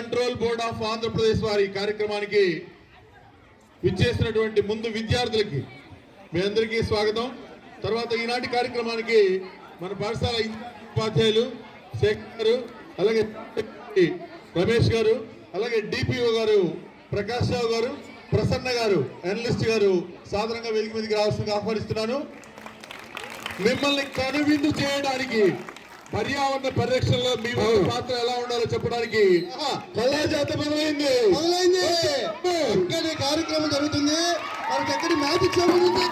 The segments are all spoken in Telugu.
కంట్రోల్ బోర్డ్ ఆఫ్ ఆంధ్రప్రదేశ్ వారి కార్యక్రమానికి విచ్చేసినటువంటి ముందు విద్యార్థులకి మీ అందరికీ స్వాగతం. తర్వాత ఈనాటి కార్యక్రమానికి మన పాఠశాల ఉపాధ్యాయులు శేఖర్ గారు, అలాగే రమేష్ గారు, అలాగే డిపిఓ గారు ప్రకాష్ రావు గారు, ప్రసన్న గారు, అనలిస్ట్ గారు సాధారణంగా వేదిక మీదకి రావాల్సిందిగా ఆహ్వానిస్తున్నాను. మిమ్మల్ని కనువిందు చేయడానికి, పర్యావరణ పరిరక్షణలో మీ పాత్ర ఎలా ఉండాలో చెప్పడానికి కళాజాత మొదలైంది. కార్యక్రమం జరుగుతుంది. మనకి ఎక్కడి మ్యాజిక్ షో ఉంది.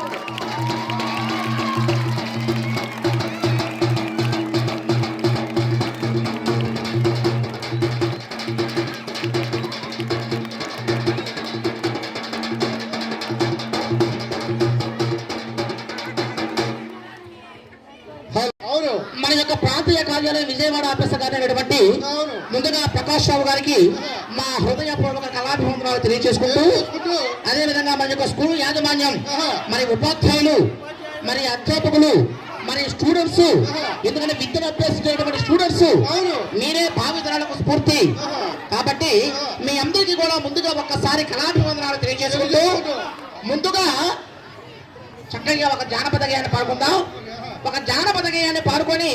మన యొక్క ప్రాంతీయ కార్యాలయం విజయవాడ ఆఫీస్ గారైనటువంటి ముందుగా ప్రకాష్ రావు గారికి మా హృదయపూర్వక కళాభివందనాలు తెలియజేసుకుంటూ, అదేవిధంగా మన యొక్క స్కూల్ యాజమాన్యం, మరి ఉపాధ్యాయులు, మరి అధ్యాపకులు, మరి స్టూడెంట్స్, ఎందుకంటే విద్యను అభ్యసించేటువంటి స్టూడెంట్స్ మీరే భావితరాలకు స్ఫూర్తి కాబట్టి మీ అందరికీ కూడా ముందుగా ఒక్కసారి కళాభివందనాలు తెలియజేసుకుంటూ, ముందుగా చక్కగా ఒక జానపద గేయాన్ని పాడుకుందాం. ఒక జానపద గేయాన్ని పాడుకొని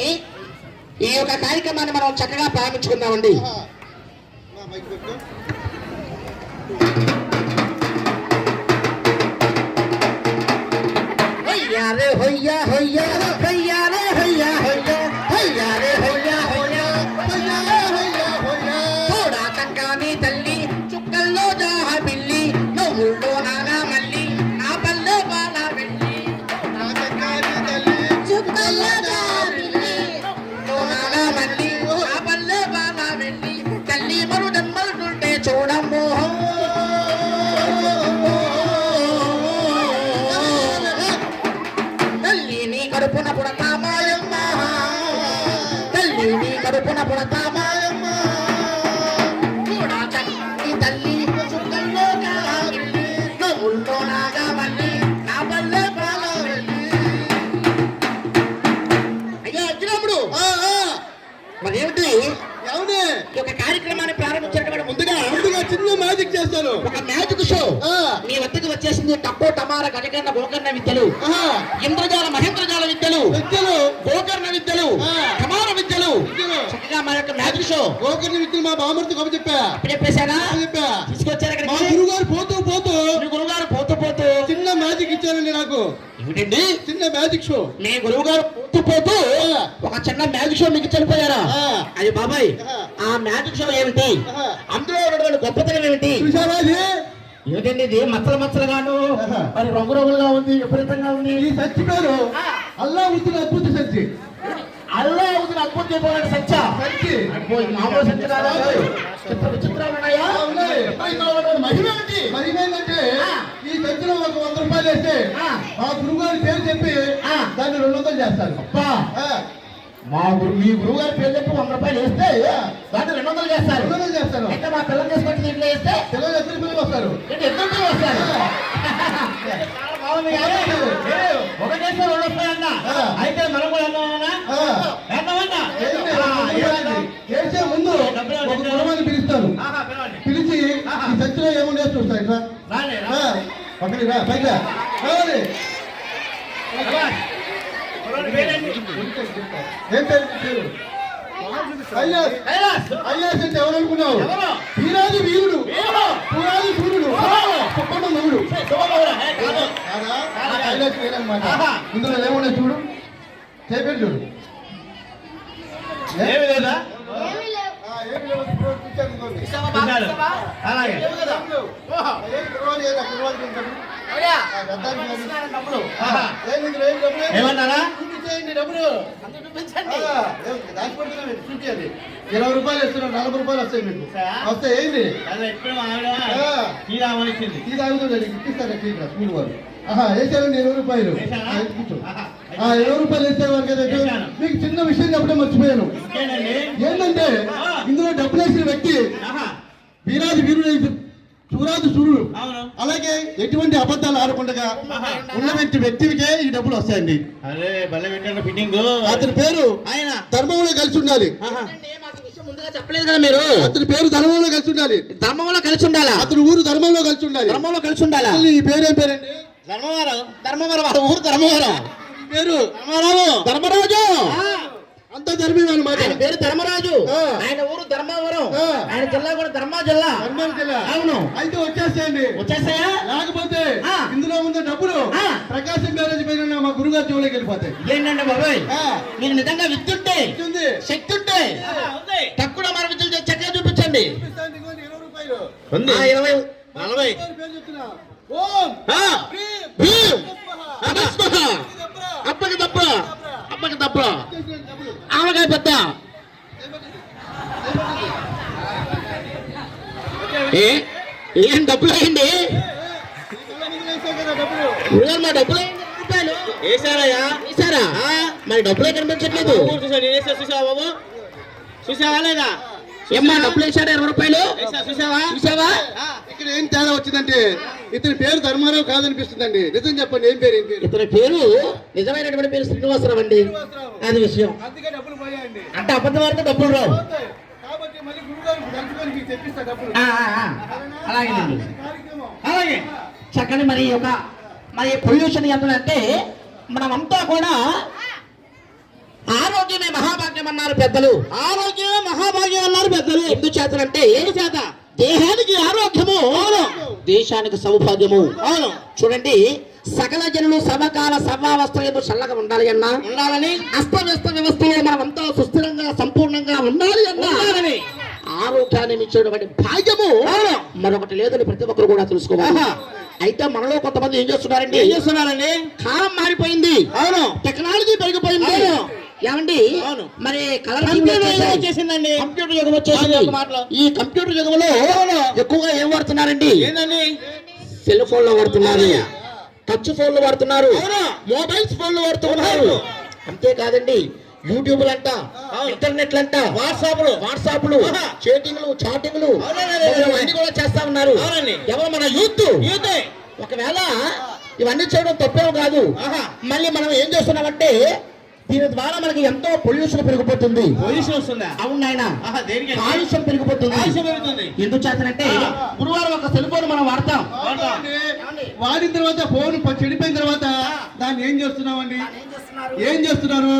ఈ యొక్క కార్యక్రమాన్ని మనం చక్కగా ప్రారంభించుకుందామండి. హయ్యారే హొయ్యా హొయ్యా హయ్యారే హొయ్యా హొయ్యా హయ్యారే హొయ్యా హొయ్యా హయ్యారే హొయ్యా హొయ్యా తోడా చక్కాని తల్లి చుక్కల్లో జాహ బిల్లి నువ్వుల్లో నాగా మల్లి నా పల్లె బాల వెళ్ళి నా చక్కాని తల్లి చుక్కల్లో జాహ బిల్లి నాగా మల్లి నా పల్లె బాల వెళ్ళి తల్లి మరు జన్మలుంటే చూడమ్మో కడుపున పుడతా మాయమ్మ, తల్లి నీ కడుపున పుడతా మాయమ్మ, కూడా చక్కని తల్లి చుక్కల్లో కావిల్లి నవ్వుల్లో నాగా మళ్ళీ నా పల్లె బాల వెళ్ళి. అయ్యా అచ్చినప్పుడు మరేమిటి ఈ యొక్క కార్యక్రమాన్ని ప్రారంభించేటప్పుడు ముందుగా చిన్న మ్యాజిక్ చేస్తాను. ఒక మ్యాజిక్ షో మీ వద్దకు వచ్చేసింది. టప్పో టమార గజకర్ణ గోకర్ణ విద్యలు, ఇంద్రజాల మహేంద్రజాల విద్యలు, గోకర్ణ విద్యలు, టమార విద్యలు, చక్కగా మన యొక్క మ్యాజిక్ షో. గోకర్ణ విద్యలు మా బామర్తి కబ చెప్పేశారా? తీసుకొచ్చారు. మా గురుగారు పోతూ పోతూ మీ గురుగారు పోతూ పోతూ చిన్న మ్యాజిక్ ఇచ్చారండి నాకు. ఏమిటండి? చిన్న మ్యాజిక్ షో. మీ గురువు గారు పోతూ పోతూ ఒక చిన్న మ్యాజిక్ షో మీకు చనిపోయారా? అది బాబాయ్, ఆ మ్యాజిక్ షో ఏమిటి? అందులో ఉన్నటువంటి గొప్పతనం ఏమిటి? ఏమిటండి ఇది? మచ్చలు మచ్చలుగాను, మరి రంగు రంగులుగా ఉంది, విపరీతంగా ఉంది. ఈ సచ్చి పేరు అల్లావుద్దీన్ అద్భుత సచ్చి. అల్లావుద్దీన్ అద్భుత అయిపోయిన సచ్చ. మామూలు సచ్చి కాదా? విచిత్రాలు ఉన్నాయా? మహిమ ఏంటంటే ఈ సచ్చిలో ఒక 100 రూపాయలు వేస్తే మా గురువుగారి పేరు చెప్పి దాన్ని 200 చేస్తారు. మీ గురువు గారి పేరు చెప్పి 100 రూపాయలు వేస్తే దాన్ని 200 చేస్తారు. 200 చేస్తారు. అయితే మా పిల్లలు చేసుకొచ్చి దీంట్లో వేస్తే పిల్లలు ఎద్దరు పిల్లలు వస్తారు. ఎద్దరు వస్తారు. ఒక చేస్తే 2 వస్తాయన్న. అయితే మనం కూడా చేసే ముందు ఒక గుణమాన్ని పిలుస్తాను. పిలిచి ఈ చర్చలో ఏముండే చూస్తా. ఇట్లా పక్కన రా, పైకి రా. ఏం పేరు? అయ్యాస్ అంటే ఎవరనుకున్నావు? వీరాది వీరుడు, పురాది సూర్యుడు, చెప్పండి నవ్వుడు. అన్నమాట. ఇందులో ఏమున్నాయి చూడు, చేపేరు చూడు. ఏమి లేదా? ఏమన్నారా? 20 రూపాయలు ఇస్తున్నాను, 40 రూపాయలు వస్తాయి మీకు. వస్తే ఏంటి టీ తాగుతుంది, ఇప్పిస్తాను స్కూల్ వారు. వేసారండి 20 రూపాయలు. 20 రూపాయలు వేసేవారు కదా. మీకు చిన్న విషయం చెప్పడం మర్చిపోయాను. ఏంటంటే ఇందులో డబ్బులు వేసిన వ్యక్తి వీరాది వీరుడు, చూరాదు సూర్యుడు. అలాగే ఎటువంటి అబద్ధాలు ఆడకుండా ఉన్నటువంటి వ్యక్తికే ఈ డబ్బులు వస్తాయండి. అరే బల్ల పెట్టండి ఫిట్టింగ్. అతని పేరు ఆయన ధర్మంలో కలిసి ఉండాలి. విషయం ముందుగా చెప్పలేదు కదా మీరు. అతని పేరు ధర్మంలో కలిసి ఉండాలి. ధర్మంలో కలిసి ఉండాలా? అతని ఊరు ధర్మంలో కలిసి ఉండాలి. ధర్మంలో కలిసి ఉండాలా? అసలు ఈ పేరేం పేరండి? ధర్మవరం. ధర్మవరం వాళ్ళ ఊరు ధర్మవరం. పేరు ధర్మరాజు. ధర్మరాజు అంత ధర్మం అనమాట. ఆయన పేరు ధర్మరాజు. ఆ. ఆయన ఊరు ధర్మవరం. ఆ. ఆయన జిల్లా కూడా ధర్మా జిల్లా. ధర్మం జిల్లా. అవును. అయితే వచ్చేసేయండి. వచ్చేస్తాయా? లేకపోతే ఆ. ఇందులో ఉన్న డబ్బులు ఆ. ప్రకాశం బ్యారేజ్ పైన మా గురుగారి చెవులోకి వెళ్ళిపోతాయి. ఏంటంటే బాబాయ్, ఆ. మీకు నిజంగా విద్య ఉంటే, ఉంది. శక్తి ఉంటే తక్కువ మన విద్యలు చక్కగా చూపించండి. చూపిస్తాను, ఇదిగోండి, 20 రూపాయలు. 20, 40. పేరు చెప్తున్నా. ఓం ఆ. హ్రీం భీం. తప్పహ. అపస్మహ. దబ్బర. అప్పకి తప్ప. అప్పకి తప్ప. చేసినండి డబ్బులు. ఆవకాయ పెద్ద. ఏం డబ్బులు అయ్యండి? చాలా మంది వేశారు కదా డబ్బులు. మా డబ్బులు అయ్యింది 2 రూపాయలు. వేసారయ్యా వేసారా? మరి డబ్బులే కనిపించట్లేదు. చూసావా బాబు? చూసావా లేదా? ఏమ్మా డబ్బులు వేసారా 20 రూపాయలు? చూసావా? చూసావా? ఇక్కడ ఏం తేడా వచ్చిందంటే ఇతని పేరు ధర్మారావు కాదనిపిస్తుందండి. నిజం చెప్పండి, ఏం పేరు? ఇతని పేరు నిజమైనటువంటి పేరు శ్రీనివాసరావు అండి. అది విషయం. అందుకే డబ్బులు పోయాయండి. అంటే అబద్ధం ఆడితే డబ్బులు రావు. కాబట్టి మళ్ళీ గురుగారు కలుసుకొని మీకు తెప్పిస్తా డబ్బులు. అలాగేనండి. కార్యక్రమం. అలాగే చక్కని మరి ఒక పొల్యూషన్ ఎంత అంటే మనమంతా కూడా ఆరోగ్యమే మహాభాగ్యం అన్నారు పెద్దలు. ఆరోగ్యమే మహాభాగ్యం అన్నారు పెద్దలు. ఎందుచేతనంటే దేహానికి ఆరోగ్యము, దేశానికి సౌభాగ్యము. చూడండి, సకల జనులు సమకాల సర్వావస్థ చల్లగా ఉండాలి అన్నా, ఉండాలని అస్తవ్యస్త వ్యవస్థలో మనమంతా సుస్థిరంగా సంపూర్ణంగా ఉండాలి అన్నా, ఆరోగ్యాన్ని ఇచ్చేటువంటి భాగ్యము మరొకటి లేదని ప్రతి ఒక్కరు కూడా తెలుసుకోవాలి. అయితే మనలో కొంతమంది ఏం చేస్తున్నారండి? కాలం మారిపోయింది. అవును. టెక్నాలజీ పెరిగిపోయింది. ఏమండి? మరి కలర్ వచ్చేసిందండి. కంప్యూటర్ యుగం వచ్చేసింది. ఈ కంప్యూటర్ యుగంలో ఎక్కువగా ఏం వాడుతున్నారండి? ఏందండి? సెల్ ఫోన్లు వాడుతున్నారు, టచ్ ఫోన్లు వాడుతున్నారు, మొబైల్స్ ఫోన్లు వాడుతున్నారు. అంతేకాదండి, యూట్యూబ్ అంట, ఇంటర్నెట్ అంట, వాట్సాప్లు, చాటింగ్లు ఇవన్నీ కూడా చేస్తా ఉన్నారు. ఎవరు? మన యూత్. ఒకవేళ ఇవన్నీ చేయడం తప్పేం కాదు. మళ్ళీ మనం ఏం చేస్తున్నామంటే దీని ద్వారా మనకి ఎంతో పొల్యూషన్ పెరిగిపోతుంది. పొల్యూషన్ వస్తుందా? అవును నాయన, దేనికి? కాలుష్యం పెరిగిపోతుంది. ఎందుకు చేతనంటే గురువారం ఒక సెల్ ఫోన్ మనం వాడతాం. వాడిన తర్వాత ఫోన్ చెడిపోయిన తర్వాత దాన్ని ఏం చేస్తున్నామండి? ఏం చేస్తున్నారు?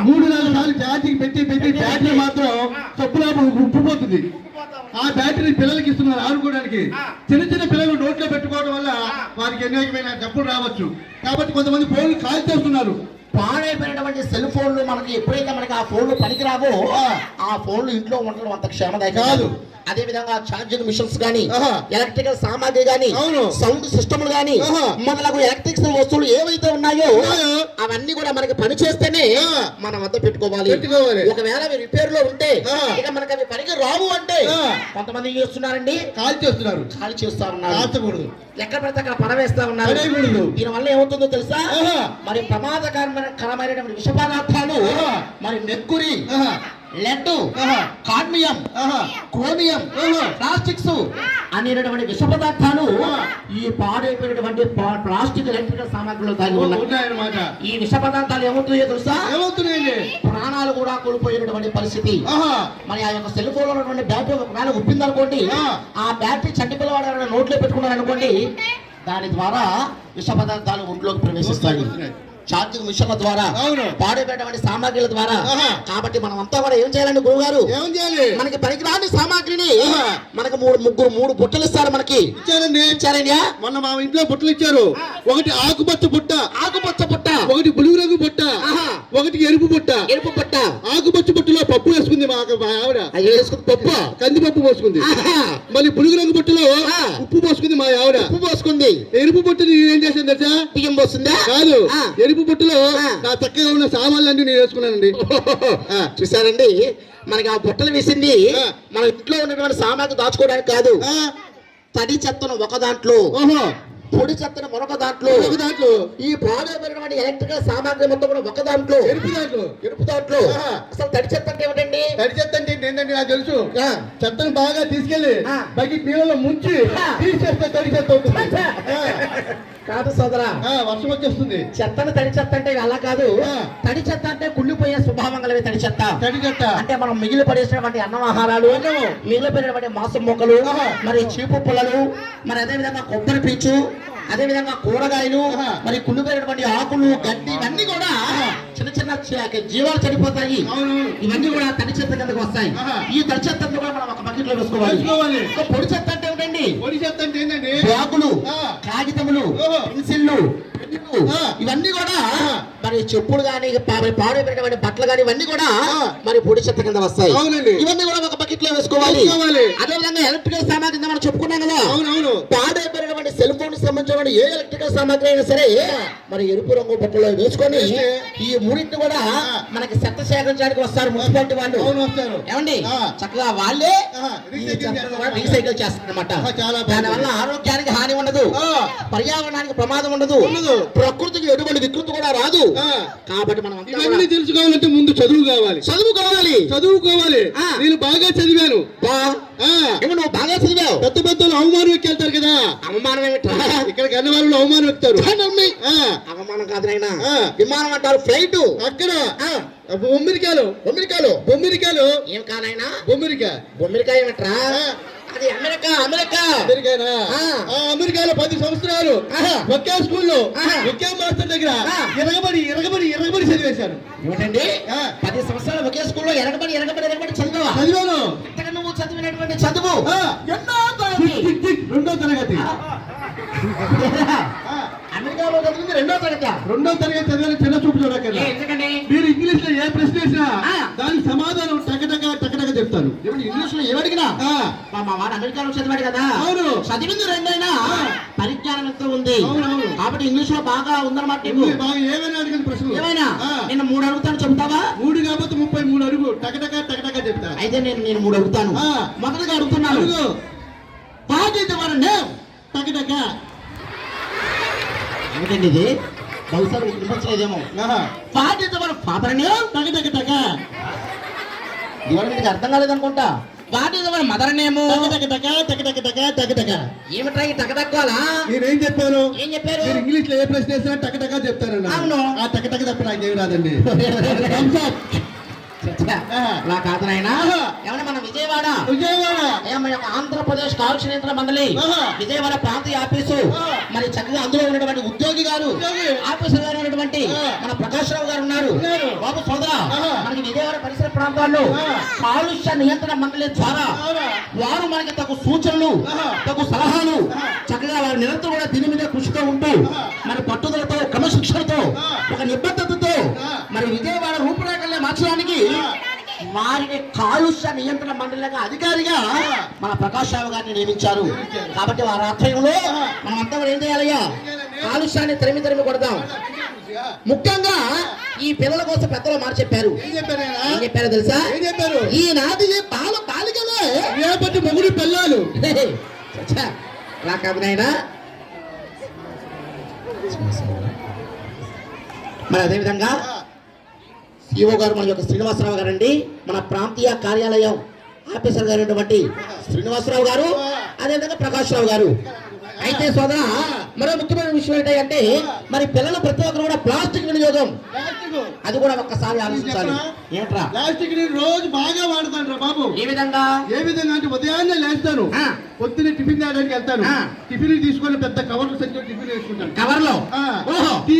3-4 సార్లు ఛార్జింగ్ పెట్టి బ్యాటరీ మాత్రం సబ్బులా ఉప్పిపోతుంది. ఆ బ్యాటరీ పిల్లలకి ఇస్తున్నారు ఆడుకోవడానికి. చిన్న పిల్లలు నోట్లో పెట్టుకోవడం వల్ల వారికి అనేకమైన జబ్బులు రావచ్చు. కాబట్టి కొంతమంది ఫోన్లు కాల్చేస్తున్నారు. పాడైపోయినటువంటి సెల్ ఫోన్లు మనకి ఎప్పుడైతే మనకి ఆ ఫోన్లు పనికిరావో ఆ ఫోన్లు ఇంట్లో ఉండడం అంత క్షేమదాయకం కాదు. అదే విధంగా ఛార్జింగ్ మిషన్స్ గానీ, ఎలక్ట్రికల్ సామాగ్రి గానీ, సౌండ్ సిస్టమ్లు గానీ, మొదలగు ఎలక్ట్రిక్ వస్తువులు ఏవైతే ఉన్నాయో అవన్నీ కూడా మనకి పని చేస్తేనే మనం వద్ద పెట్టుకోవాలి. ఒకవేళ అవి రిపేర్ లో ఉంటే ఇక మనకి అవి పనికి రావు అంటే కొంతమంది ఏం చేస్తున్నారండి? కాల్ చేస్తా ఉన్నారు. ఎక్కడ పడితే అక్కడ పడవేస్తా ఉన్నారు. దీని వల్ల ఏమవుతుందో తెలుసా? మరి ప్రమాదకరమైనటువంటి విష పదార్థాలు, మరి mercury, lead, cadmium, chromium, plastics అనేటటువంటి విష పదార్థాలు ఈ పాడైపోయినటువంటి ప్లాస్టిక్ ఎలక్ట్రికల్ సామాగ్రిలో దాగి ఉన్నాయన్నమాట. ఈ విష పదార్థాలు ఏమవుతున్నాయో తెలుసా? ప్రాణాలు కూడా కోల్పోయినటువంటి పరిస్థితి. మరి ఆ యొక్క సెల్ ఫోన్ లో ఉన్నటువంటి బ్యాటరీ ఒకవేళ ఉప్పిందనుకోండి, ఆ బ్యాటరీ చంటి పిల్లవాడు నోట్లో పెట్టుకున్నారు అనుకోండి, దాని ద్వారా విష పదార్థాలు ఒంట్లోకి ప్రవేశిస్తాయి. ఛార్జింగ్ మిషన్ల ద్వారా, పాడైపోయినటువంటి సామాగ్రిల ద్వారా. కాబట్టి మనం అంతా కూడా ఏం చేయాలండి గురువు ఏం చేయాలి? మనకి పనికిరాని సామాగ్రిని మనకి 3 బుట్టలు ఇస్తారు. మనకి ఇచ్చారండి. మొన్న మా ఇంట్లో బుట్టలు ఇచ్చారు. ఒకటి ఆకుపచ్చ బుట్ట, ఒకటి బులుగు రంగు బుట్ట, ఒకటి ఎరుపు బుట్ట. ఆకుపచ్చ బుట్టలో పప్పు వేసుకుంది మా ఆవిడ. పప్పు, కందిపప్పు పోసుకుంది. మళ్ళీ బులుగు రంగు బుట్టలో ఉప్పు పోసుకుంది మా ఆవిడ. ఎరుపు బుట్టని ఏం చేసింది తెలుసా? బియ్యం పోస్తుందా? కాదు, ఎరుపు బుట్టలో నా చక్కగా ఉన్న సామాన్లన్నీ నేను వేసుకున్నానండి. చూసారండి, మనకి ఆ బుట్టలు వేసింది మన ఇంట్లో ఉన్నటువంటి సామాగ్రి దాచుకోవడానికి కాదు, తడి చెత్తను ఒక దాంట్లో, పొడి చెత్తను మరొక దాంట్లో ఈ పాడైపోయినటువంటి ఎలక్ట్రికల్ సామాగ్రి మొత్తం కూడా ఒక దాంట్లో ఎరుపు దాంట్లో అసలు తడి చెత్త అంటే ఏమిటండి? తడి చెత్త అంటే ఏంటంటే నాకు తెలుసు, చెత్తను బాగా తీసుకెళ్లి బకెట్ నీళ్ళలో ముంచి తీసేస్తే తడి చెత్త అవుతుంది. కాదు సోదరా, వర్షం వచ్చేస్తుంది. చెత్తను తడి చెత్త అంటే అలా కాదు. తడి చెత్త అంటే కుళ్ళిపోయే స్వభావం కలిగే తడి చెత్త. తడి చెత్త అంటే మనం మిగిలి పడేసినటువంటి అన్నం ఆహారాలు, మిగిలిపోయినటువంటి మాంసం మొక్కలు, మరి చీపు పుల్లలు, మరి అదే విధంగా కొబ్బరి పీచు, అదే విధంగా కూరగాయలు, మరి కుళ్ళిపోయినటువంటి ఆకులు, గడ్డి, ఇవన్నీ కూడా చిన్న చిన్న జీవాలు చనిపోతాయి. ఇవన్నీ కూడా తడి చెత్త కిందకు వస్తాయి. ఈ తడి చెత్త కూడా మనం ఒక బకెట్ లో వేసుకోవాలి. పొడి చెత్త అంటే ఏమిటండి? పొడి చెత్త అంటే ఏంటండి? బ్యాగులు, కాగితములు, పెన్సిళ్ళు, ఇవన్నీ కూడా మరి చెప్పులు గాని, పాడైపోయినటువంటి బట్టలు గాని, ఇవన్నీ కూడా మరి పొడి చెత్త కింద వస్తాయి. ఇవన్నీ కూడా ఒక బకెట్ లో వేసుకోవాలి. అదే విధంగా ఎలక్ట్రికల్ సామాగ్రి మనం చెప్పుకున్నాం కదా, పాడైపోయినటువంటి సెల్ ఫోన్ సంబంధించిన ఏ ఎలక్ట్రికల్ సామాగ్రి అయినా సరే మరి ఎరుపు రంగు బట్టలో వేసుకొని ఈ మూడింటిని కూడా మనకి చెత్త సేకరించడానికి వస్తారు మున్సిపాలిటీ వాళ్ళు. ఏమండి, చక్కగా వాళ్ళే రీసైకిల్ చేస్తారన్నమాట. దానివల్ల ఆరోగ్యానికి హాని ఉండదు, పర్యావరణానికి ప్రమాదం ఉండదు, ప్రకృతికి ఎటువంటి వికృతి కూడా రాదు. కాబట్టి మనం ఇవన్నీ తెలుసుకోవాలంటే ముందు చదువుకోవాలి. నేను బాగా చదివాను. నువ్వు బాగా చదివావు. పెద్ద పెద్దలు అవమానం వెళ్తారు కదా. అవమానం ఏమిటా? ఇక్కడ గన్నవాళ్ళు అవమానం ఎక్కుతారు. అవమానం కాదు నాయనా, విమానం అంటారు, ఫ్లైట్. అక్కడ బొమ్మిరికాయలు ఏం కానైనా? బొమ్మిరికాయ ఏమిట్రా? అది అమెరికా. అమెరికాలో 10 సంవత్సరాలు ఒకే స్కూల్లో ఒకే మాస్టర్ దగ్గర ఎరగబడి చదివేశాను. ఏమిటండి 10 సంవత్సరాలు ఒకే స్కూల్లో ఎరగబడి చదివాను. ఇంతగా నువ్వు చదివినటువంటి చదువు రెండో తరగతి. అమెరికాలో చదివింది రెండో తరగతి చదివాను. చిన్న చూపు చూడకండి. మీరు ఇంగ్లీష్ లో ఏ ప్రశ్న వేసినా దానికి సమాధానం టకటక చెప్తాను. ఇంగ్లీష్ లో ఏమడిగినా మా వాడు అమెరికాలో చదివాడు కదా, చదివింది రెండైనా పరిజ్ఞానం ఎంత ఉంది కాబట్టి ఇంగ్లీష్ లో బాగా ఉందన్నమాట. ఏమైనా అడిగిన ప్రశ్న ఏమైనా నేను 3 అడుగుతాను, చెప్తావా? 3 కాకపోతే 33 అడుగు. టకటక చెప్తా. అయితే నేను 3 అడుగుతాను. మొదటిగా అడుగుతున్నాను, వాట్ ఈస్ యువర్ నేమ్? టకటక. ఏమిటండి ఇది? బహుశా వినిపించలేదేమో. What is your father name? టకటక. ఇవాళ మీకు అర్థం కాలేదనుకుంటా. What is your mother name? టకటక. ఏమిట్రా ఈ టకటక్కోలా? నేనేం చెప్పాను? ఏం చెప్పారు? మీరు ఇంగ్లీష్ లో ఏ ప్రశ్న వేసినా టకటక చెప్తారన్న. అవును. ఆ టకటక తప్ప నాకేమి రాదండి. అలా కాదు నాయనా. ఏమన్నా మన విజయవాడ ఆంధ్రప్రదేశ్ కాలుష్య నియంత్రణ మండలి విజయవాడ ప్రాంతీయ ఆఫీసు మరి చక్కగా అందులో ఉన్నటువంటి ఉద్యోగి గారు, ఆఫీసర్ గారు ఉన్నటువంటి మన ప్రకాష్ రావు గారు ఉన్నారు. బాబు సోదరా, మనకి విజయవాడ పరిసర ప్రాంతాల్లో కాలుష్య నియంత్రణ మండలి ద్వారా వారు మనకి తగు సూచనలు, తగు సలహాలు చక్కగా వారి నిరంతరం కూడా దీని మీద కృషితో ఉంటూ మరి పట్టుదలతో, క్రమశిక్షణతో, ఒక నిబద్ధతతో మరి విజయవాడ రూపురేఖల్ని మార్చడానికి వారిని కాలుష్య నియంత్రణ మండలిగా అధికారిగా మన ప్రకాష్ రావు గారిని నియమించారు. కాబట్టి వారి ఆధ్వర్యంలో మనం అంతా కూడా ఏం చేయాలయ్యా? కాలుష్యాన్ని తరిమి కొడదాం. ముఖ్యంగా ఈ పిల్లల కోసం పెద్దలు మాట చెప్పారు. ఏం చెప్పారో తెలుసా? ఈనాటి బాలికలే రేపటి మొగుడు పిల్లలు. అలా కాదు నాయనా. మరి అదేవిధంగా ఈవో గారు మన యొక్క శ్రీనివాసరావు గారు అండి, మన ప్రాంతీయ కార్యాలయం ఆఫీసర్ గారు అయినటువంటి శ్రీనివాసరావు గారు, అదేవిధంగా ప్రకాష్ రావు గారు. అయితే సోదరా, మరో ముఖ్యమైన విషయం ఏంటంటే మరి పిల్లలు ప్రతి ఒక్కరు కూడా ప్లాస్టిక్ వినియోగం అది కూడా ఒక్కసారి ఆలోచించాలి. ఏంట్రా ప్లాస్టిక్ రోజు బాగా వాడతాను రా బాబు. ఏ విధంగా అంటే ఉదయాన్నే లేస్తాను, పొద్దున్నే టిఫిన్ చేయడానికి వెళ్తాను. టిఫిన్ తీసుకొని పెద్ద కవర్లు సంచి టిఫిన్ వేసుకుంటాను. కవర్ లో టీ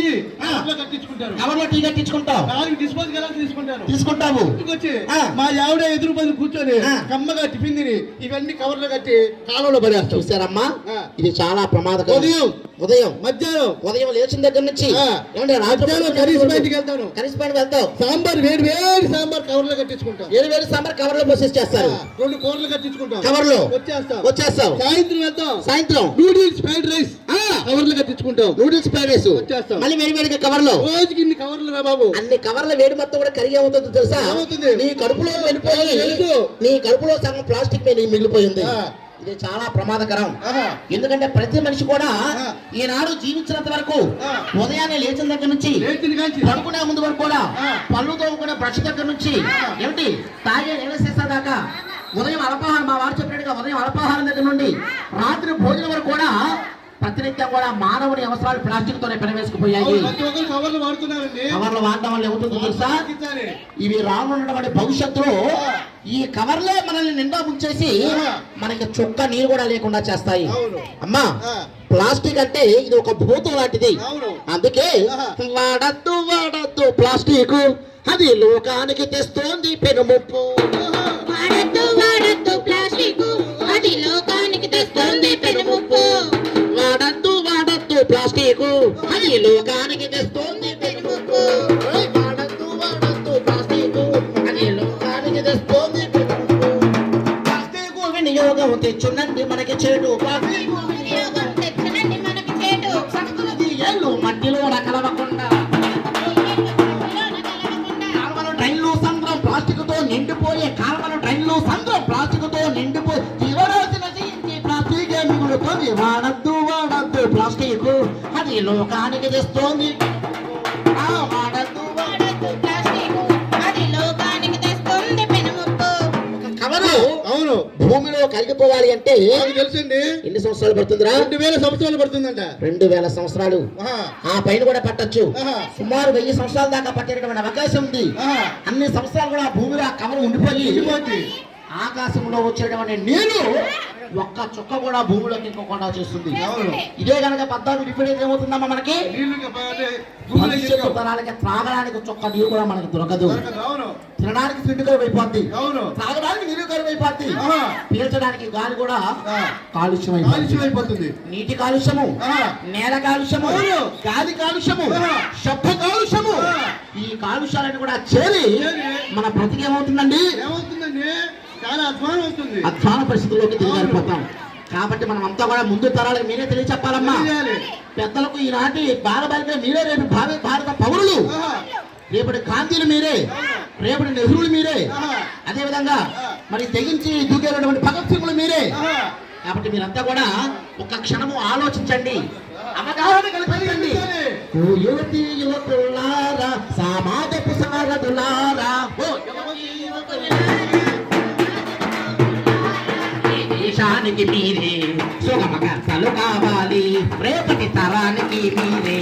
కట్టించుకుంటాను. కవర్ లో టీ కట్టించుకుంటావు. 4 డిస్పోజ్ గ్లాసులు తీసుకుంటావు. వచ్చి మా ఆవిడ ఎదురు పది కూర్చొని కమ్మగా టిఫిన్ తిని ఇవన్నీ కవర్లు కట్టి కాలంలో పడేస్తాం. చూసారమ్మా, ఇది చాలా ప్రమాదకరం. ఉదయం ఉదయం లేచిన దగ్గర నుంచి బయటికి వెళ్తాను. సాంబార్ వేడి సాంబార్ కవర్ లో కట్టించుకుంటాం. వేడి సాంబార్ కవర్ లో పోసేసి చేస్తారు. 2 కూరలు కట్టించుకుంటాం. కవర్ లో వచ్చేస్తాం. సాయంత్రం నూడిల్స్ ఫ్రైడ్ రైస్ కవర్ లో కట్టించుకుంటాం. నూడిల్స్ ఫ్రైడ్ రైస్ వచ్చేస్తాం. మళ్ళీ వేడిగా కవర్ లో రోజుకి ఇన్ని కవర్లు రా బాబు. అన్ని కవర్ల వేడి మొత్తం కూడా కరిగి అవుతుంది తెలుసా? నీ కడుపులో వెళ్ళిపోయి నీ కడుపులో సగం ప్లాస్టిక్ మిగిలిపోయింది. ఇది చాలా ప్రమాదకరం. ఆహా. ఎందుకంటే ప్రతి మనిషి కూడా ఆ. ఈనాడు జీవించినంత వరకు ఆ. ఉదయాన్నే లేచిన దగ్గర నుంచి లేచిన కాంచి పడుకునే ముందు వరకు కూడా ఆ. పళ్ళు తోముకునే బ్రష్ దగ్గర నుంచి ఆ. ఏమిటి తాగే ఎలసేసా దాకా ఉదయం అల్పాహారం, మా వారు చెప్పినట్టుగా ఉదయం అల్పాహారం దగ్గర నుండి రాత్రి భోజనం వరకు కూడా ప్రతినిత్యం కూడా మానవుని అవసరాలు ప్లాస్టిక్ తోనే పెనవేసుకుపోయాయి. ప్రతి ఒక్కరు కవర్లు వాడుతున్నారండి. కవర్లు వాడడం వల్ల ఏమవుతుందో తెలుసా? తగ్గించాలి. ఇవి రానున్నటువంటి భవిష్యత్తులో ఈ కవర్లే మనల్ని నిండా ముంచేసి మనకి చుక్క నీరు కూడా లేకుండా చేస్తాయి. అవును. అమ్మా ఆ. ప్లాస్టిక్ అంటే ఇది ఒక భూతం లాంటిది. అవును. అందుకే ఆహా. వాడద్దు ప్లాస్టిక్, అది లోకానికి తెస్తోంది పెనుముప్పు. వాడద్దు ప్లాస్టిక్, అది లోకానికి తెస్తుంది పెనుముప్పు. వాడద్దు ప్లాస్టిక్, అది లోకానికి తెస్తోంది పెనుముప్పు. వాడద్దు ప్లాస్టిక్, అది లోకానికి తెస్తోంది పెనుముప్పు. ప్లాస్టిక్ వినియోగం తెచ్చునండి మనకి చెడు. ప్లాస్టిక్ వినియోగం తెచ్చనండి మనకి చేటు. సంస్కృతి ఏళ్ళు మట్టిలో కలవకుండా కాలువలు ట్రైన్లు సంద్రం ప్లాస్టిక్ తో నిండిపోయే కాలువలు ట్రైన్లు సంద్రం ప్లాస్టిక్ తో నిండిపోయి జీవరాశి నశించి ప్లాస్టిక్ మిగులుతుంది. వాడద్దు ప్లాస్టిక్, అది లోకానికి తెస్తోంది. వాడద్దు ప్లాస్టిక్, అది లోకానికి తెస్తుంది పెనుముప్పు. కవరు అవును. భూమిలో కలిగిపోవాలి అంటే నాకు తెలుసండి. ఎన్ని సంవత్సరాలు పడుతుందిరా? 2000 సంవత్సరాలు పడుతుందంట. 2000 సంవత్సరాలు. ఆహా. ఆ పైన కూడా పట్టొచ్చు. ఆహా. సుమారు 1000 సంవత్సరాల దాకా పట్టేటువంటి అవకాశం ఉంది. ఆహా. అన్ని సంవత్సరాలు కూడా ఆ భూమిలో ఆ కవర్ ఉండిపోయి ఉండిపోద్ది. ఆకాశంలో వచ్చేటువంటి నీరు ఒక్క చుక్క కూడా భూమిలోకి ఇంకోకుండా చేస్తుంది. అవును. ఇదే కనుక 14 డిఫరెన్స్ ఏమవుతుందమ్మా మనకి? నీళ్లు అదే భూమిలో భవిష్యత్తు నీళ్లు. తరాలకి త్రాగడానికి చుక్క నీరు కూడా మనకి దొరకదు. అవును. తినడానికి తిండి కరువు అయిపోద్ది, అవును. త్రాగడానికి నీరు కరువు అయిపోద్ది, ఆహా. పీల్చడానికి గాలి కూడా ఆ. కాలుష్యం కాలుష్యం అయిపోతుంది. అయిపోతుంది. నీటి కాలుష్యము, ఆ. నేల కాలుష్యము, అవును. గాలి కాలుష్యము, ఆ. శబ్ద కాలుష్యము, ఆ. ఈ కాలుష్యాలను కూడా చేరి మన బ్రతికేమవుతుందండి? ఏమవుతుందండి? చాలా అధ్వానం అవుతుంది. అధ్వాన పరిస్థితుల్లోకి దిగజారిపోతాం. కాబట్టి మనం అంతా కూడా ముందు తరాలకు మీరే తెలియచెప్పాలమ్మా. తెలియాలి. పెద్దలకు ఈనాటి బాలబాలిక మీరే, రేపు భారత పౌరులు, ఆహా. రేపటి గాంధీలు మీరే, రేపటి నెహ్రూలు మీరే, ఆహా. అదే విధంగా మరి తెగించి దూకేటటువంటి భగత్ సింగ్లు మీరే. ఆహా. కాబట్టి మీరంతా కూడా ఒక క్షణము ఆలోచించండి, అవగాహన కల్పించండి. ఓ యువతి యువకులారా, సమాజపు సారథులారా, ఓ యువతి యువకులారా, ఈ దేశానికి మీరే సుగమకర్తలు కావాలి, రేపటి తరానికి మీరే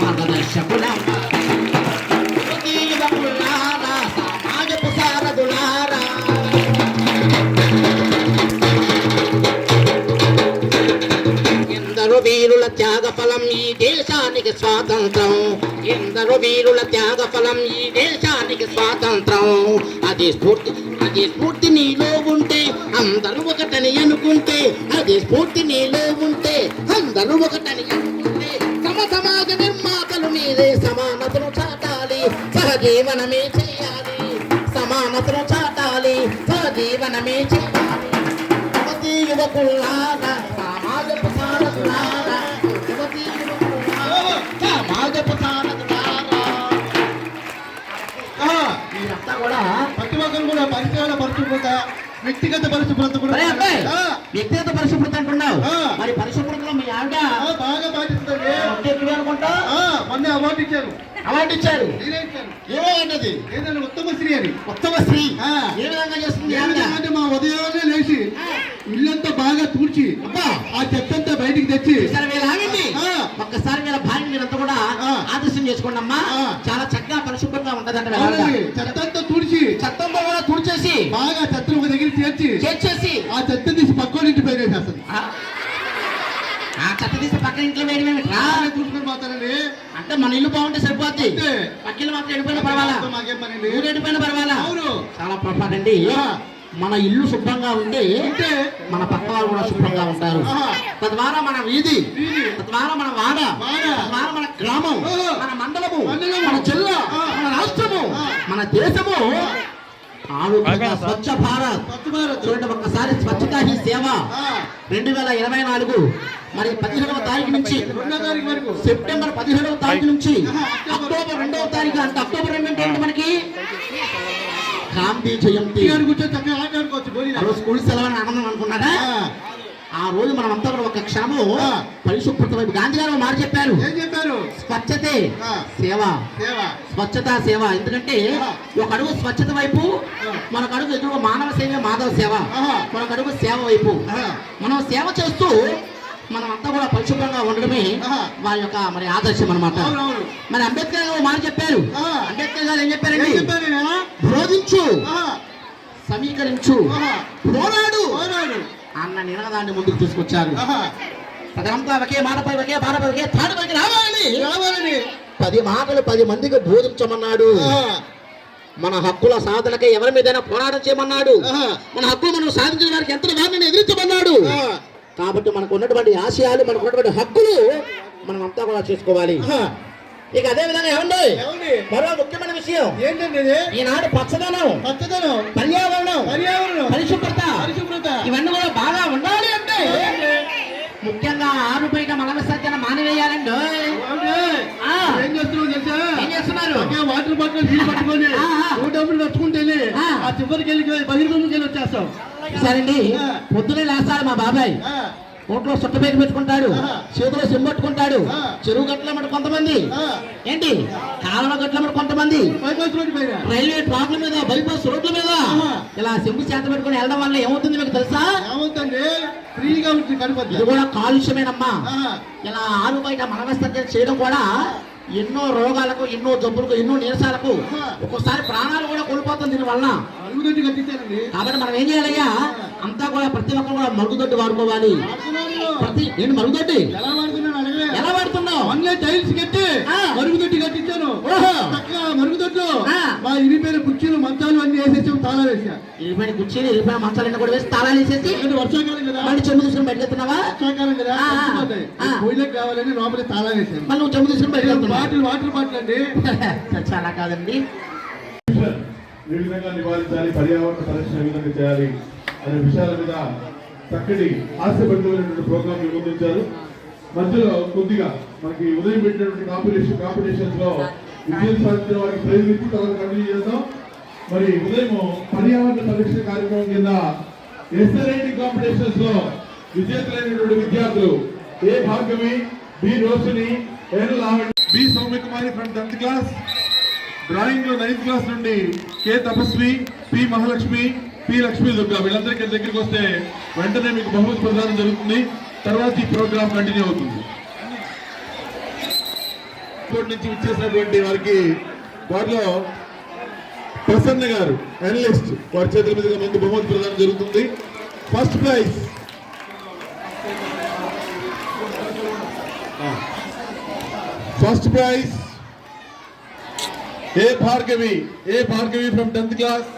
మార్గదర్శకులవ్వాలి. యువతి యువకులారా, సమాజపు సారథులారా, ఎందరో వీరుల త్యాగ ఫలం ఈ దేశానికి స్వాతంత్రం. ఎందరో వీరుల త్యాగ ఫలం ఈ దేశానికి స్వాతంత్రం. అది స్ఫూర్తి నీలో ఉంటే అందరూ ఒకటని అనుకుంటే, అది స్ఫూర్తి నీలో ఉంటే అందరూ ఒకటని అనుకుంటే, సమాజ నిర్మాతలు మీరే సమానతను చాటాలి, సహజీవనమే చేయాలి. సమానతను చాటాలి, సహజీవనమే చేయాలి. యువతీ యువకులారా, సమాజపు సారథులారా, యువతీ యువకులారా, సమాజపు సారథులారా. ఆహా. మీరంతా కూడా ప్రతి ఒక్కరు కూడా పరిసరాల పరిశుభ్రత, వ్యక్తిగత పరిశుభ్రత కూడా. అరే అబ్బాయి, ఆ. వ్యక్తిగత పరిశుభ్రత అంటున్నావు. ఆ. మరి పరిశుభ్రతలో మీ ఆవిడ ఆ, బాగా పాటిస్తుందండి. ఎక్కువ అనుకుంటా ఆ, మొన్న అవార్డు ఇచ్చారు. అవార్డు ఇచ్చారు. నేనే ఇచ్చాను. ఏమన్నది? ఏదంటే ఉత్తమ స్త్రీ అని. ఉత్తమ స్త్రీ. ఆ. ఏ విధంగా చేస్తుంది ఏ ఆవిడ? విధంగా అంటే మా ఉదయాన్నే లేచి ఇల్లంతా బాగా తూడ్చి అబ్బా, ఆ చెత్తంతా బయటికి తెచ్చి ఒకసారి వీళ్ళ ఆగండి. ఆ. ఒక్కసారి వీళ్ళ భార్య మీరంతా కూడా ఆ. ఆదర్శం చేసుకోండి అమ్మా. ఆ. చాలా చక్కగా పరిశుభ్రంగా ఉంటదంట. అవునండి, చెత్తంతా తూడ్చి చట్టంతో కూడా తుడిచేసి బాగా చెత్తను ఒక దగ్గర చేర్చి చేర్చేసి ఆ చెత్త తీసి పక్కన ఇంటి పైన వేసేస్తుంది. ఆ చెత్త తీసి పక్కన ఇంట్లో వేయడం ఏమిట్రా? చూసుకొని పోతానండి. అంటే మన ఇల్లు బాగుంటే సరిపోద్ది, అంతే. పక్కిలు మాత్రం ఎడిపోయినా పర్వాలా, మాకేం పనండి. ఊరు ఎడిపోయినా పర్వాలా. అవును. చాలా పొరపాటండి. ఆ. మన ఇల్లు శుభ్రంగా ఉంటే అంటే మన పక్క వాళ్ళు కూడా శుభ్రంగా ఉంటారు. ఆహా. తద్వారా మన వీధి, వీధి. తద్వారా మన వాడ, వాడ. తద్వారా మన గ్రామం, ఆహా. మన మండలము, మండలము, మన జిల్లా, ఆ. మన రాష్ట్రము, ఆ. మన దేశము ఆరోగ్యంగా స్వచ్ఛ భారత్. స్వచ్ఛ భారత్. చూడండి ఒక్కసారి స్వచ్ఛతా హీ సేవ ఆ. 2024 మరి 17వ తారీఖు నుంచి 2వ తారీఖు వరకు, సెప్టెంబర్ 17వ తారీఖు నుంచి ఆహా. అక్టోబర్ 2వ తారీఖు, అంటే అక్టోబర్ 2 అంటే ఏంటి మనకి? గాంధీ జయంతి. ఇంటికాడ కూర్చొని చక్కగా ఆట ఆడుకోవచ్చు. ఆ రోజు స్కూల్ సెలవు అని ఆనందం అనుకున్నారా? ఆ. ఆ రోజు మనం అంతా కూడా ఒక క్షణము పరిశుభ్రత వైపు గాంధీ గారు మాట చెప్పారు. ఏం చెప్పారు? స్వచ్ఛతే సేవ, సేవ, స్వచ్ఛత సేవ. ఎందుకంటే ఒక అడుగు స్వచ్ఛత వైపు, మనకు అడుగు ఎదురు మానవ సేవ, మాధవ సేవ, మనకు అడుగు సేవ వైపు. మనం సేవ చేస్తూ మనం అంతా కూడా పరిశుభ్రంగా ఉండడమే వారి యొక్క మరి ఆదర్శం అన్నమాట. మరి అంబేద్కర్ గారు మాట చెప్పారు. అంబేద్కర్ గారు ఏం చెప్పారండి? బోధించు, సమీకరించు, పోరాడు అన్న నినాదాన్ని ముందుకు తీసుకొచ్చారు. ప్రజలంతా ఒకే మాటపై, ఒకే బాటపై, ఒకే తాడుపైకి రావాలని 10 మాటలు 10 మందికి బోధించమన్నాడు. మన హక్కుల సాధనకే ఎవరి మీదైనా పోరాటం చేయమన్నాడు. మన హక్కులు మనం సాధించిన వారికి ఎంత వారిని ఎదిరించమన్నాడు. కాబట్టి మనకు ఉన్నటువంటి ఆశయాలు, మనకు ఉన్నటువంటి హక్కులు మనం అంతా కూడా చేసుకోవాలి. ఇక అదే విధంగా ఏమండి మరో ముఖ్యమైన విషయం ఏంటంటే ఈనాడు పచ్చదనం, పర్యావరణం, పరిశుభ్రత ఇవన్నీ కూడా బాగా ఉండాలి అంటే ముఖ్యంగా ఆరు బయట మల విసర్జన మానివేయాలండి. ఏం చేస్తున్నారు? వాటర్ బాటిల్ నీళ్ళు పట్టుకొని డబ్బులు నచ్చుకుంటేనే ఆ చివరికి వెళ్ళి బహిర్భూమికి వెళ్ళి వచ్చేస్తాం. సరేండి, పొద్దునే లేస్తాడు మా బాబాయ్, కోట్లో చుట్టపేక పెట్టుకుంటాడు, చేతిలో సిమ్మట్టుకుంటాడు, చెరువు గట్ల కొంతమంది, ఏంటి కాలువ గట్ల కొంతమంది, రైల్వే ట్రాక్ల మీద, బైపాస్ రోడ్ల మీద ఇలా సెంపు చేత పెట్టుకుని వెళ్ళడం వల్ల ఏమవుతుంది మీకు తెలుసా? ఏమవుతుంది? ఫ్రీగా ఉంటుంది కడుపు. ఇది కూడా కాలుష్యమేనమ్మా. ఇలా ఆరు బయట మనవిసర్జన చేయడం కూడా ఎన్నో రోగాలకు, ఎన్నో జబ్బులకు, ఎన్నో నీరసాలకు, ఒక్కోసారి ప్రాణాలు కూడా కోల్పోతుంది దీని వలన. కాబట్టి మనం ఏం చేయాలయ్యా, అంతా కూడా ప్రతి ఒక్కరు కూడా మరుగుదొడ్డి వాడుకోవాలి. ఏంటి మరుగుదొడ్డి ఎలా వాడుతున్నావు? టైల్స్ కట్టి మరుగుదొడ్డి కట్టించాను. మరుగుదొడ్లు మా ఇరిపోయిన కుర్చీలు, మంచాలు అన్ని వేసేసి తాళాలు వేసా. ఇరిపోయిన కుర్చీలు, ఇరిపోయిన మంచాలు కూడా వేసి తాళాలు వేసేసి వర్షాకాలం కదా, మళ్ళీ చెంబు తీసుకుని బయటకు వెళ్తున్నావా? వర్షాకాలం కదా, పొయ్యిలోకి కావాలని లోపల తాళాలు వేసాను. మళ్ళీ నువ్వు చెంబు తీసుకుని బయటకు వెళ్తున్నావు. వాటర్ బాటిల్ అండి. చాలా కాదండి. ఏ విధంగా నివారించాలి, పర్యావరణ పరిరక్షణ ఏ విధంగా చేయాలి అనే విషయాల మీద చక్కటి హాస్యపరితమైనటువంటి ప్రోగ్రాం రూపొందించారు. మధ్యలో కొద్దిగా మనకి ఉదయం పెట్టినటువంటి కాంపిటీషన్స్ లో విజయం సాధించిన వారికి ప్రైజ్ ఇచ్చి తర్వాత కంటిన్యూ చేద్దాం. మరి ఉదయం పర్యావరణ పరిరక్షణ కార్యక్రమం కింద ఎస్ఏ రైటింగ్ కాంపిటీషన్స్ లో విజేతలైనటువంటి విద్యార్థులు A Bhagyami, B Roshini, N Lavanya, B Soumyakumari from 10th class, drawing లో 9th క్లాస్ నుండి K Tapasvi, P Mahalakshmi, P Lakshmi Durga, వీళ్ళందరికీ దగ్గరికి వస్తే వెంటనే మీకు బహుమతి ప్రదానం జరుగుతుంది. తర్వాత ఈ ప్రోగ్రామ్ కంటిన్యూ అవుతుంది. ఇప్పటి నుంచి ఇచ్చేసినటువంటి వారికి వారిలో ప్రసన్న గారు అనలిస్ట్, వారి చేతుల మీదుగా ముందు బహుమతి ప్రదానం జరుగుతుంది. First prize A Bhargavi from 10th class.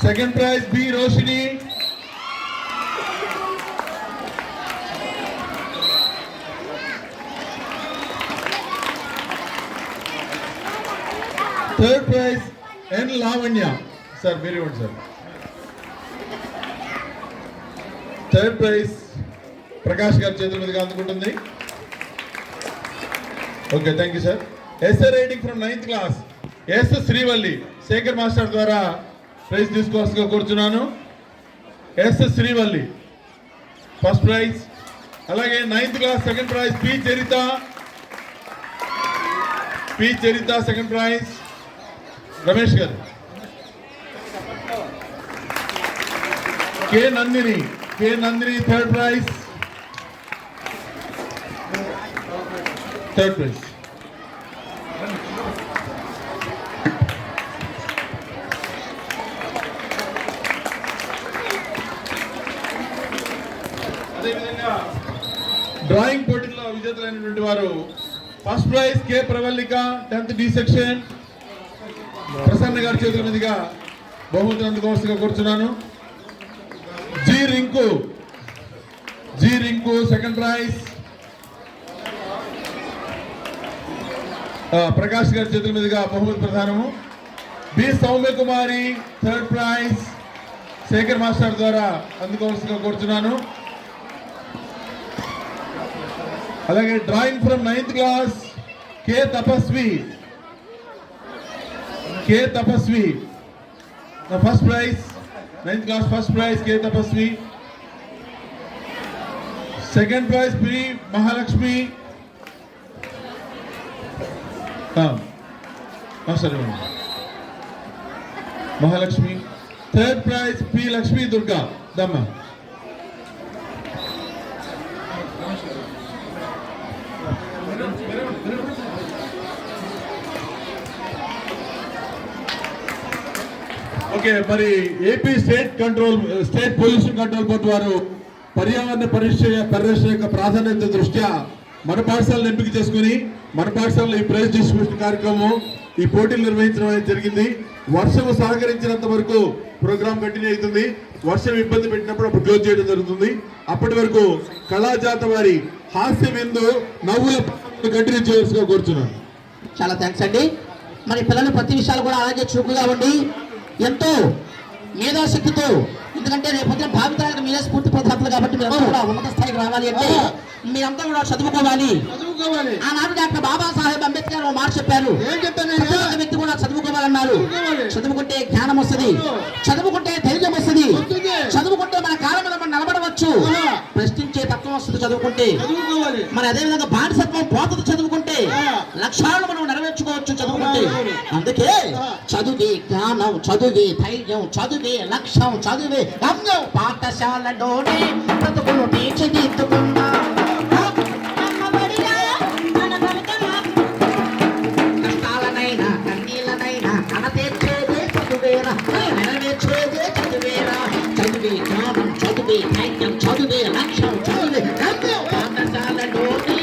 Second prize B Roshini. Third prize N Lavanya. Sir very good sir. Third prize Prakash గారి చేతుల మీదుగా అందుకుంటుంది. Okay, thank you sir. Essay writing from 9th class S Srivalli, Shekhar master ద్వారా ప్రైజ్ తీసుకోవాల్సిందిగా కోరుచున్నాను. S Srivalli first prize. అలాగే 9th class second prize P Charitha second prize. Ramesh గారు. K Nandini third prize. అదేవిధంగా డ్రాయింగ్ పోటీలో విజేతలైనటువంటి వారు first prize K Pravallika 10th D section. Prasanna గారి చేతుల మీదుగా బహుమతిని అందుకోవాల్సిందిగా కోరుచున్నాను. G Rinku second prize. Prakash గారి చేతుల మీదుగా బహుమతి ప్రధానము. B Soumyakumari third prize, Shekhar master ద్వారా అందుకోవాల్సిందిగా కోరుచున్నాను. అలాగే drawing from 9th class K Tapasvi K. Tapasvi. The first prize, 9th class first prize, K. Tapasvi. Second prize, P. Mahalakshmi. Sorry, Mahalakshmi. Third prize, P. Lakshmi Durga. Dhamma. Okay, మరి AP state pollution control board వారు పర్యావరణ పరిరక్షణ యొక్క ప్రాధాన్యత దృష్ట్యా మన పాఠశాలను ఎంపిక చేసుకుని మన పాఠశాలలో ఈ ప్రైజ్ డిస్ట్రిబ్యూషన్ కార్యక్రమం ఈ పోటీలు నిర్వహించడం అనేది జరిగింది. వర్షం సహకరించినంత వరకు ప్రోగ్రాం కంటిన్యూ అవుతుంది. వర్షం ఇబ్బంది పెట్టినప్పుడు అప్పుడు క్లోజ్ చేయడం జరుగుతుంది. అప్పటి వరకు కళాజాత వారి హాస్య విందు నవ్వుల కంటిన్యూ చేయాల్సిగా కోరుచున్నాను. చాలా థ్యాంక్స్ అండి. మరి పిల్లలు ప్రతి విషయాలు కూడా అలాగే చురుకుగా ఉండి ఎంతో మేధాశక్తితో, ఎందుకంటే రేపొద్దున భావితరాలకు మీరే స్ఫూర్తి ప్రదాతలు కాబట్టి మీరంతా కూడా ఉన్నత స్థాయికి రావాలి అంటే మీరంతా కూడా చదువుకోవాలి. ఆనాడు డాక్టర్ బాబాసాహెబ్ అంబేద్కర్ మాట చెప్పారు, ప్రతి ఒక్క వ్యక్తి కూడా చదువుకోవాలన్నారు. చదువుకుంటే జ్ఞానం వస్తుంది, చదువుకుంటే ధైర్యం వస్తుంది, చదువుకుంటే మన కాలం మీద మనం నిలబడవచ్చు, ప్రశ్నించే తత్వం వస్తుంది చదువుకుంటే. మరి అదే విధంగా బానిసత్వం పోతది చదువుకుంటే, లక్ష్యాలను మనం నెరవేర్చుకోవచ్చు చదువుకుంటే. అందుకే చదువే జ్ఞానం, చదువే ధైర్యం, చదువే లక్ష్యం, చదువే గమ్యం. పాఠశాలలోనే బ్రతుకులు తీర్చిదిద్దుకున్నా కష్టాలనైనా కన్నీళ్ళనైనా కనతీర్చేదే చదువేరా, నెరవేర్చేదే చదువేరా. చదువే జ్ఞానం, చదువే ధైర్యం, చదువే లక్ష్యం, చదువే గమ్యం. పాఠశాలలోనే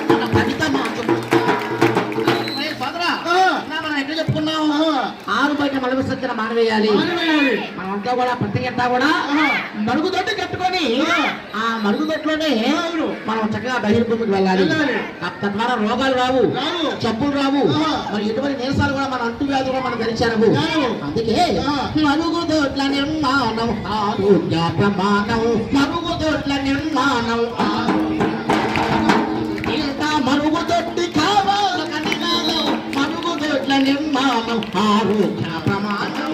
మన ఫలిత చెప్పుకున్నాం. 6 బయట మలుగు సజ్జన మానవేయాలి. మనమంతా కూడా ప్రతి గంట కూడా మరుగుదొడ్డి కట్టుకొని ఆ మరుగుదొడ్లోనే మనం చక్కగా బహిర్భూమికి వెళ్ళాలి. తద్వారా రోగాలు రావు, జబ్బులు రావు, మరి ఎటువంటి నీరసాలు కూడా మన అంటువ్యాధులు కూడా మనం ధరించారు. అందుకే మరుగుదొడ్ల నిర్మాణం ఆరోగ్య ప్రమాణం, మరుగుదొడ్ల నిర్మాణం మరుగుదొడ్డి కావాలి, మరుగుదొడ్ల నిర్మాణం ఆరోగ్య ప్రమాణం.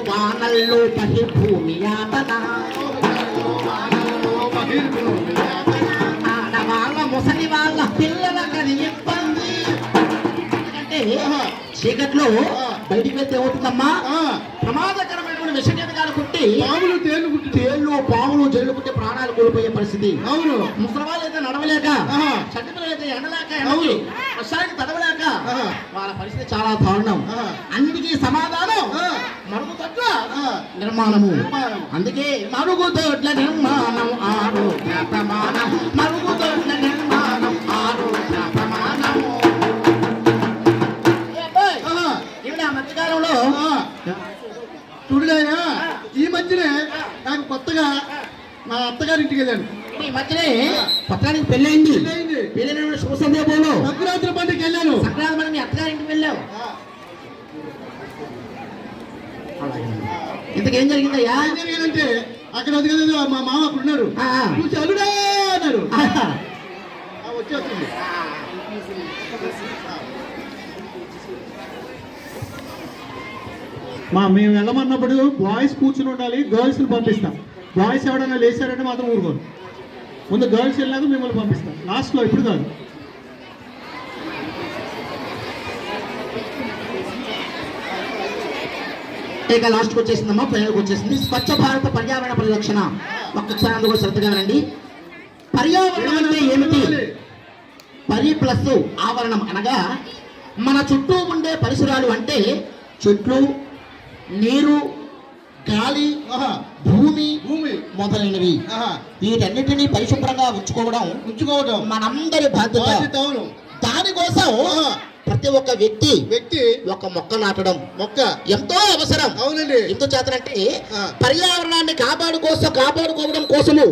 వానల్లో బహిర్భూమి యాతన, ఆడవాళ్ళ ముసలి వాళ్ళ పిల్లల కని ఇబ్బంది. ఎందుకంటే చీకట్లో బయటికి వెళ్తే ఏమవుతుందమ్మా, ప్రమాదకరమైనటువంటి విషకేతకాలు కుట్టి తేళ్లు పాములు జల్లు కుట్టి ప్రాణాలు కోల్పోయే పరిస్థితి. అవును, ముసలివాళ్ళు అయితే నడవలేక, చంద్రులు అయితే ఎండలేక, వర్షానికి తడవలేక వాళ్ళ పరిస్థితి చాలా దారుణం. అందుకే సమాధానం మరుగుదొడ్ల నిర్మాణము. అందుకే మరుగుదొడ్ల నిర్మాణం ఆరోగ్య ప్రమాణం, మరుగుదొడ్ల నిర్మాణం ఆరోగ్య ప్రమాణము. మధ్యకాలంలో చూడలేదా, ఈ మధ్యనే నాకు కొత్తగా మా అత్తగారింటికి వెళ్ళాను. ఈ మధ్యనే పత్రానికి పెళ్ళైంది. పెళ్ళైన శుభ సందర్భంలో సంక్రాంతి పండుగకి వెళ్ళాను. సంక్రాంతి పండుగ మీ అత్తగారింటికి వెళ్ళావు. ఇంతకేం జరిగిందయ్యా? ఏం జరిగిందంటే అక్కడ అది మా మామ అక్కడ ఉన్నారు, చూసి అల్లుడా అన్నారు. వచ్చేస్తుంది. మేము వెళ్ళమన్నప్పుడు బాయ్స్ కూర్చుని ఉండాలి, గర్ల్స్ని పంపిస్తాం. బాయ్స్ ఎవడన్నా లేచారంటే మాత్రం ఊరుకోరు. ముందు గర్ల్స్ వెళ్ళాక మిమ్మల్ని పంపిస్తాం లాస్ట్లో, ఇప్పుడు కాదు. ఇక లాస్ట్కి వచ్చేసిందమ్మా, ఫైనల్కి వచ్చేసింది. స్వచ్ఛ భారత పర్యావరణ పరిరక్షణ. ఒక్కసారి అందుకు శ్రద్ధగా వినండి. పర్యావరణం అంటే ఏమిటి? పరి ప్లస్ ఆవరణం అనగా మన చుట్టూ ఉండే పరిసరాలు అంటే చెట్లు, నీరు, గాలి, భూమి మొదలైనవి. వీటన్నిటినీ పరిశుభ్రంగా ఉంచుకోవడం మనందరి బాధ్యత. దానికోసం ప్రతి ఒక్క వ్యక్తి ఒక మొక్క నాటడం ఎంతో అవసరం. అవునండి. ఎందుకు చేతనంటే పర్యావరణాన్ని కాపాడుకోవడం కోసము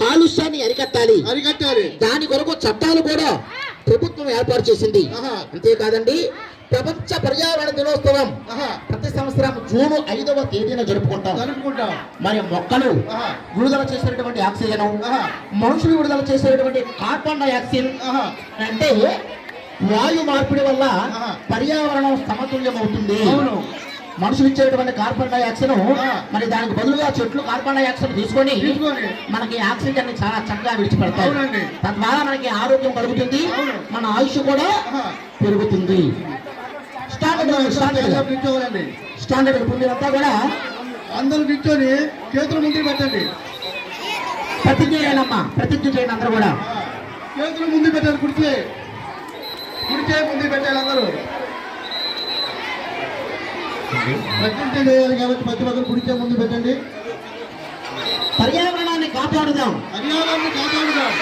కాలుష్యాన్ని అరికట్టాలి. దాని కొరకు చట్టాలు కూడా ప్రభుత్వం ఏర్పాటు చేసింది. అంతేకాదండి, ప్రపంచ పర్యావరణ దినోత్సవం ఆహా. ప్రతి సంవత్సరం జూన్ 5వ తేదీన జరుపుకుంటాం. జరుపుకుంటాం. మరి మొక్కలు ఆహా. విడుదల చేసేటువంటి ఆక్సిజన్, ఆహా. మనుషులు విడుదల చేసేటువంటి కార్బన్ డైఆక్సైడ్ ఆహా. అంటే వాయు మార్పిడి వల్ల ఆహా. పర్యావరణం సమతుల్యం అవుతుంది. అవును. మనుషులు ఇచ్చేటువంటి కార్బన్ డైఆక్సైడ్ ఆ. మరి దానికి బదులుగా చెట్లు కార్బన్ డైఆక్సైడ్ తీసుకొని మనకి ఆక్సిజన్ ని చాలా చక్కగా విడిచిపెడతాయి. అవునండి. తద్వారా మనకి ఆరోగ్యం కలుగుతుంది, అవును. మన ఆయుష్ కూడా ఆహా. పెరుగుతుంది. నిల్చోవాలండి. స్టాండర్డ్ ఇప్పుడు మీరంతా కూడా అందరూ నిల్చొని చేతులు ముందుకు పెట్టండి. ప్రతిజ్ఞ చేయాలమ్మా, ప్రతిజ్ఞ చేయండి అందరూ కూడా. చేతులు ముందు పెట్టాలి. కుడిచే ముందు పెట్టాలి అందరూ. ప్రతిజ్ఞ చేయాలి కాబట్టి ప్రతి ఒక్కరు కుడిచే ముందు పెట్టండి. పర్యావరణాన్ని కాపాడుదాం, పర్యావరణాన్ని కాపాడుదాం.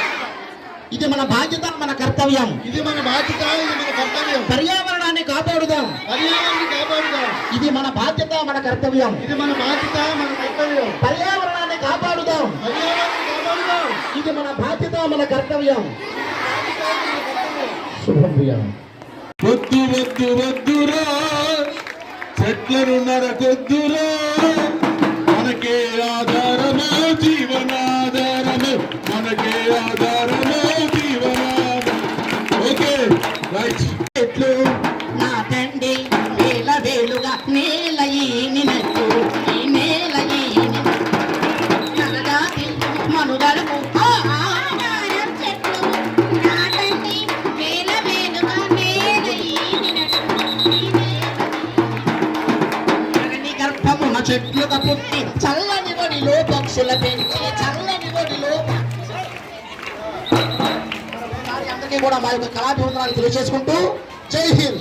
ఇది మన బాధ్యత, మన కర్తవ్యం. ఇది మన బాధ్యత, ఇది మన కర్తవ్యం. పర్యావరణాన్ని కాపాడుదాం, పర్యావరణాన్ని కాపాడుదాం. ఇది మన బాధ్యత, మన కర్తవ్యం. ఇది మన బాధ్యత, మన కర్తవ్యం. పర్యావరణాన్ని కాపాడుదాం, పర్యావరణాన్ని కాపాడుదాం. ఇది మన బాధ్యత, మన కర్తవ్యం. శుభం భూయాం. వద్దు వద్దు వద్దురా, చెట్లను నరకొద్దురా, మనకే ఆధారమే జీవనాధారమే, మనకే ఆధారమే జీవనాధారం. Okay right. చెట్లు నాటండి వేల వేలుగా, నేల ఈనినట్టు ఈ నేల ఈనినగాది మనుగడకు ఆహారం చెట్లు నాటండి వేల వేలుగా నేల ఈనినట్టు ఈ ధరణి గర్భమున చెట్లుగా పుట్టి చల్లని ఒడిలో పక్షుల పెంచి చల్లని ఒడిలో అందరికీ కూడా మా యొక్క కళాభివందనాలు తెలియజేసుకుంటూ జై హింద్.